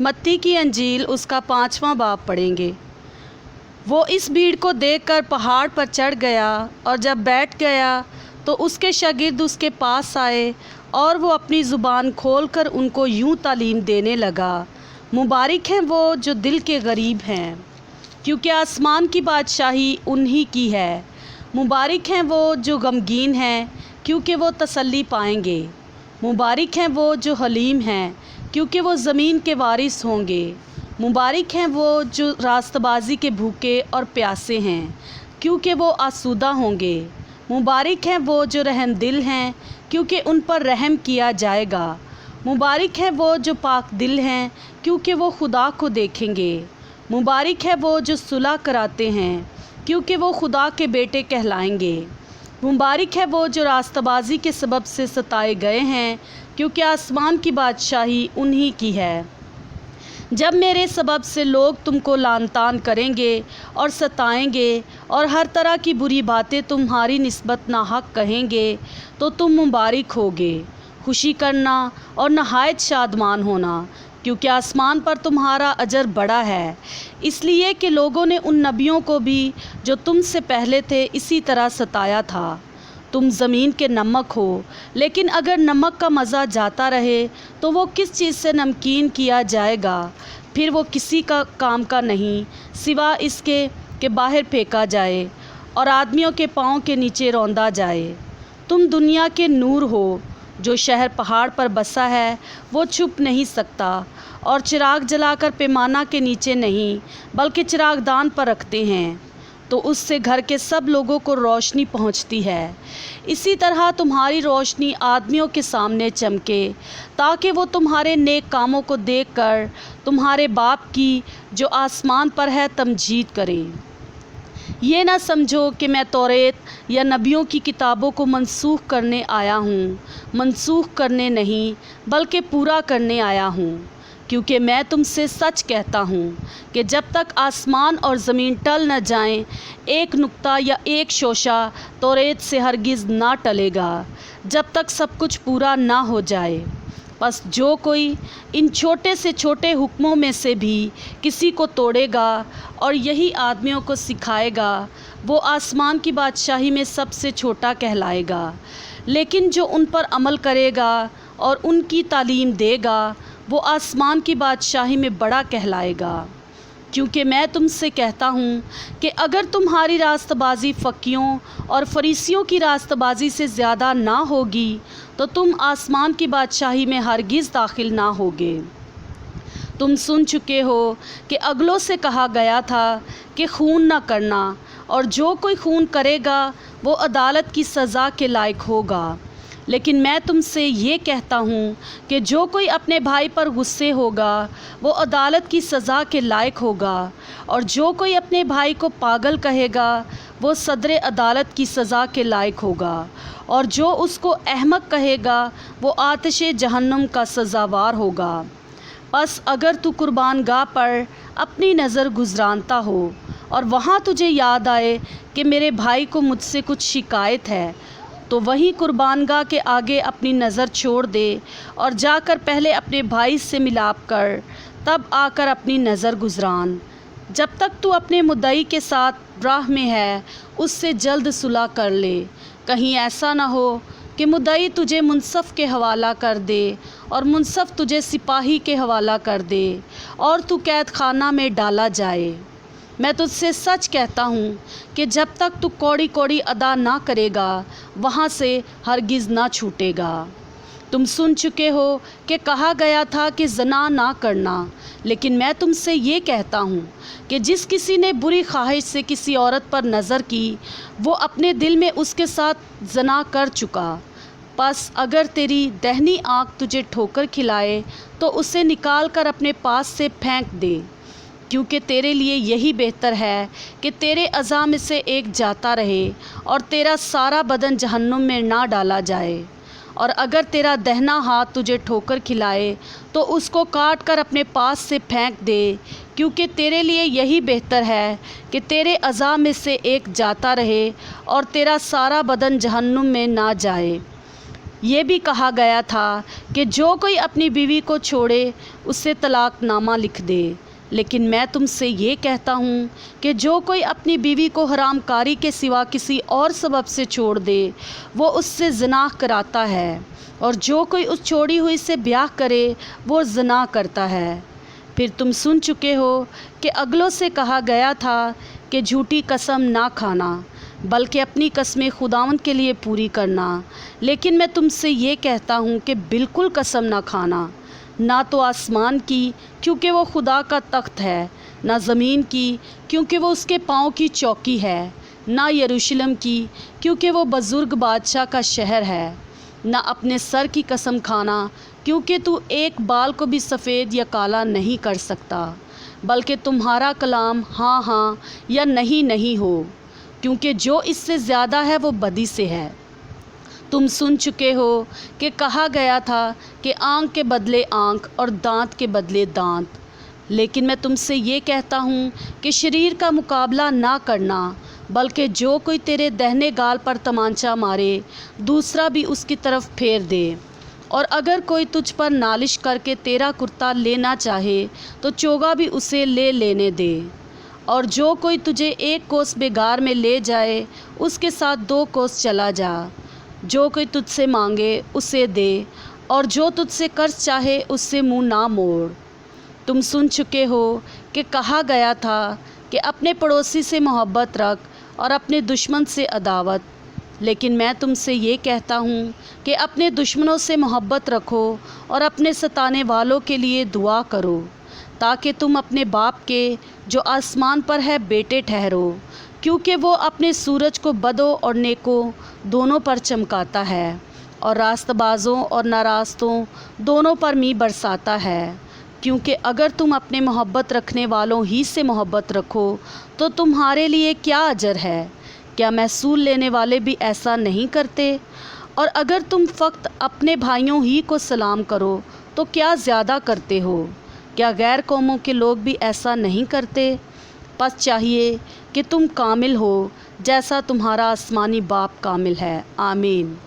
मत्ती की अंजील उसका 5वां बाब पढ़ेंगे। वो इस भीड़ को देखकर पहाड़ पर चढ़ गया और जब बैठ गया तो उसके शागिर्द उसके पास आए और वो अपनी ज़ुबान खोलकर उनको यूं तालीम देने लगा, मुबारक हैं वो जो दिल के गरीब हैं, क्योंकि आसमान की बादशाही उन्हीं की है। मुबारक हैं वो जो गमगीन हैं, क्योंकि वो तसल्ली पाएंगे। मुबारक हैं वो जो हलीम हैं, क्योंकि वो ज़मीन के वारिस होंगे। मुबारक हैं वो जो रास्तबाजी के भूखे और प्यासे हैं, क्योंकि वो आसूदा होंगे। मुबारक हैं वो जो रहम दिल हैं, क्योंकि उन पर रहम किया जाएगा। मुबारक हैं वो जो पाक दिल हैं, क्योंकि वो खुदा को देखेंगे। मुबारक है वो जो सुलह कराते हैं, क्योंकि वो खुदा के बेटे कहलाएंगे। मुबारक है वो जो रास्तबाजी के सबब से सताए गए हैं, क्योंकि आसमान की बादशाही उन्हीं की है। जब मेरे सबब से लोग तुमको लानतान करेंगे और सताएंगे और हर तरह की बुरी बातें तुम्हारी निस्बत नाहक कहेंगे, तो तुम मुबारक होगे। खुशी करना और नहायत शादमान होना, क्योंकि आसमान पर तुम्हारा अजर बड़ा है, इसलिए कि लोगों ने उन नबियों को भी जो तुमसे पहले थे इसी तरह सताया था। तुम ज़मीन के नमक हो, लेकिन अगर नमक का मज़ा जाता रहे तो वो किस चीज़ से नमकीन किया जाएगा? फिर वो किसी का काम का नहीं, सिवा इसके कि बाहर फेंका जाए और आदमियों के पाँव के नीचे रौंदा जाए। तुम दुनिया के नूर हो। जो शहर पहाड़ पर बसा है वो छुप नहीं सकता, और चिराग जलाकर पैमाना के नीचे नहीं बल्कि चिरागदान पर रखते हैं, तो उससे घर के सब लोगों को रोशनी पहुंचती है। इसी तरह तुम्हारी रोशनी आदमियों के सामने चमके, ताकि वो तुम्हारे नेक कामों को देखकर तुम्हारे बाप की जो आसमान पर है तमजीद करें। ये ना समझो कि मैं तौरेत या नबियों की किताबों को मनसूख करने आया हूँ। मनसूख करने नहीं बल्कि पूरा करने आया हूँ, क्योंकि मैं तुमसे सच कहता हूँ कि जब तक आसमान और ज़मीन टल न जाएं, एक नुक्ता या एक शोशा तौरेत से हरगिज़ ना टलेगा, जब तक सब कुछ पूरा ना हो जाए। बस जो कोई इन छोटे से छोटे हुक्मों में से भी किसी को तोड़ेगा और यही आदमियों को सिखाएगा, वो आसमान की बादशाही में सबसे छोटा कहलाएगा। लेकिन जो उन पर अमल करेगा और उनकी तालीम देगा, वो आसमान की बादशाही में बड़ा कहलाएगा। क्योंकि मैं तुमसे कहता हूँ कि अगर तुम्हारी रास्तबाजी फ़कीयों और फरीसियों की रास्तबाजी से ज़्यादा ना होगी, तो तुम आसमान की बादशाही में हरगिज़ दाखिल ना होगे। तुम सुन चुके हो कि अगलों से कहा गया था कि खून न करना, और जो कोई खून करेगा वो अदालत की सज़ा के लायक होगा। लेकिन मैं तुमसे ये कहता हूँ कि जो कोई अपने भाई पर गुस्से होगा वो अदालत की सज़ा के लायक होगा, और जो कोई अपने भाई को पागल कहेगा वो सदर अदालत की सज़ा के लायक होगा, और जो उसको अहमक कहेगा वो आतिश जहन्नुम का सज़ावार होगा। बस अगर तू कुर्बानगाह पर अपनी नज़र गुजरानता हो और वहाँ तुझे याद आए कि मेरे भाई को मुझसे कुछ शिकायत है, तो वहीं कुर्बानगाह के आगे अपनी नज़र छोड़ दे और जाकर पहले अपने भाई से मिलाप कर, तब आकर अपनी नज़र गुजरान। जब तक तू अपने मुद्दई के साथ राह में है उससे जल्द सुलह कर ले। कहीं ऐसा ना हो कि मुद्दई तुझे मुंसफ़ के हवाला कर दे और मुंसफ़ तुझे सिपाही के हवाला कर दे और तू कैद खाना में डाला जाए। मैं तुझसे सच कहता हूँ कि जब तक तू कौड़ी कौड़ी अदा ना करेगा वहाँ से हरगिज़ ना छूटेगा। तुम सुन चुके हो कि कहा गया था कि ज़ना ना करना, लेकिन मैं तुमसे ये कहता हूँ कि जिस किसी ने बुरी ख्वाहिश से किसी औरत पर नज़र की, वो अपने दिल में उसके साथ ज़ना कर चुका। बस अगर तेरी दाहिनी आँख तुझे ठोकर खिलाए तो उसे निकाल कर अपने पास से फेंक दे, क्योंकि तेरे लिए यही बेहतर है कि तेरे अज़ा में से एक जाता रहे और तेरा सारा बदन जहन्नुम में ना डाला जाए। और अगर तेरा दाहिना हाथ तुझे ठोकर खिलाए तो उसको काट कर अपने पास से फेंक दे, क्योंकि तेरे लिए यही बेहतर है कि तेरे अज़ा में से एक जाता रहे और तेरा सारा बदन जहन्नुम में ना जाए। ये भी कहा गया था कि जो कोई अपनी बीवी को छोड़े उससे तलाकनामा लिख दे। लेकिन मैं तुमसे ये कहता हूँ कि जो कोई अपनी बीवी को हरामकारी के सिवा किसी और सबब से छोड़ दे वो उससे ज़िना कराता है, और जो कोई उस छोड़ी हुई से ब्याह करे वो ज़िना करता है। फिर तुम सुन चुके हो कि अगलों से कहा गया था कि झूठी कसम ना खाना, बल्कि अपनी कस्में खुदावंद के लिए पूरी करना। लेकिन मैं तुमसे ये कहता हूँ कि बिल्कुल कसम ना खाना, ना तो आसमान की क्योंकि वो खुदा का तख्त है, ना ज़मीन की क्योंकि वो उसके पाँव की चौकी है, ना यरूशलेम की क्योंकि वो बुज़ुर्ग बादशाह का शहर है, ना अपने सर की कसम खाना क्योंकि तू एक बाल को भी सफ़ेद या काला नहीं कर सकता, बल्कि तुम्हारा कलाम हाँ हाँ या नहीं नहीं हो, क्योंकि जो इससे ज़्यादा है वो बदी से है। तुम सुन चुके हो कि कहा गया था कि आँख के बदले आँख और दांत के बदले दांत। लेकिन मैं तुमसे ये कहता हूँ कि शरीर का मुकाबला ना करना, बल्कि जो कोई तेरे दाहिने गाल पर तमांचा मारे दूसरा भी उसकी तरफ फेर दे। और अगर कोई तुझ पर नालिश करके तेरा कुर्ता लेना चाहे तो चोगा भी उसे ले लेने दे। और जो कोई तुझे एक कोस बेगार में ले जाए उसके साथ 2 कोस चला जा। जो कोई तुझसे मांगे उसे दे, और जो तुझसे कर्ज चाहे उससे मुंह ना मोड़। तुम सुन चुके हो कि कहा गया था कि अपने पड़ोसी से मोहब्बत रख और अपने दुश्मन से अदावत। लेकिन मैं तुमसे ये कहता हूँ कि अपने दुश्मनों से मोहब्बत रखो और अपने सताने वालों के लिए दुआ करो, ताकि तुम अपने बाप के जो आसमान पर है बेटे ठहरो, क्योंकि वो अपने सूरज को बदों और नेकों दोनों पर चमकाता है, और रास्तबाजों और नारास्तों दोनों पर मी बरसाता है। क्योंकि अगर तुम अपने मोहब्बत रखने वालों ही से मोहब्बत रखो तो तुम्हारे लिए क्या अजर है? क्या महसूल लेने वाले भी ऐसा नहीं करते? और अगर तुम फ़कत अपने भाइयों ही को सलाम करो तो क्या ज़्यादा करते हो? क्या गैर कौमों के लोग भी ऐसा नहीं करते? बस चाहिए कि तुम कामिल हो जैसा तुम्हारा आसमानी बाप कामिल है। आमीन।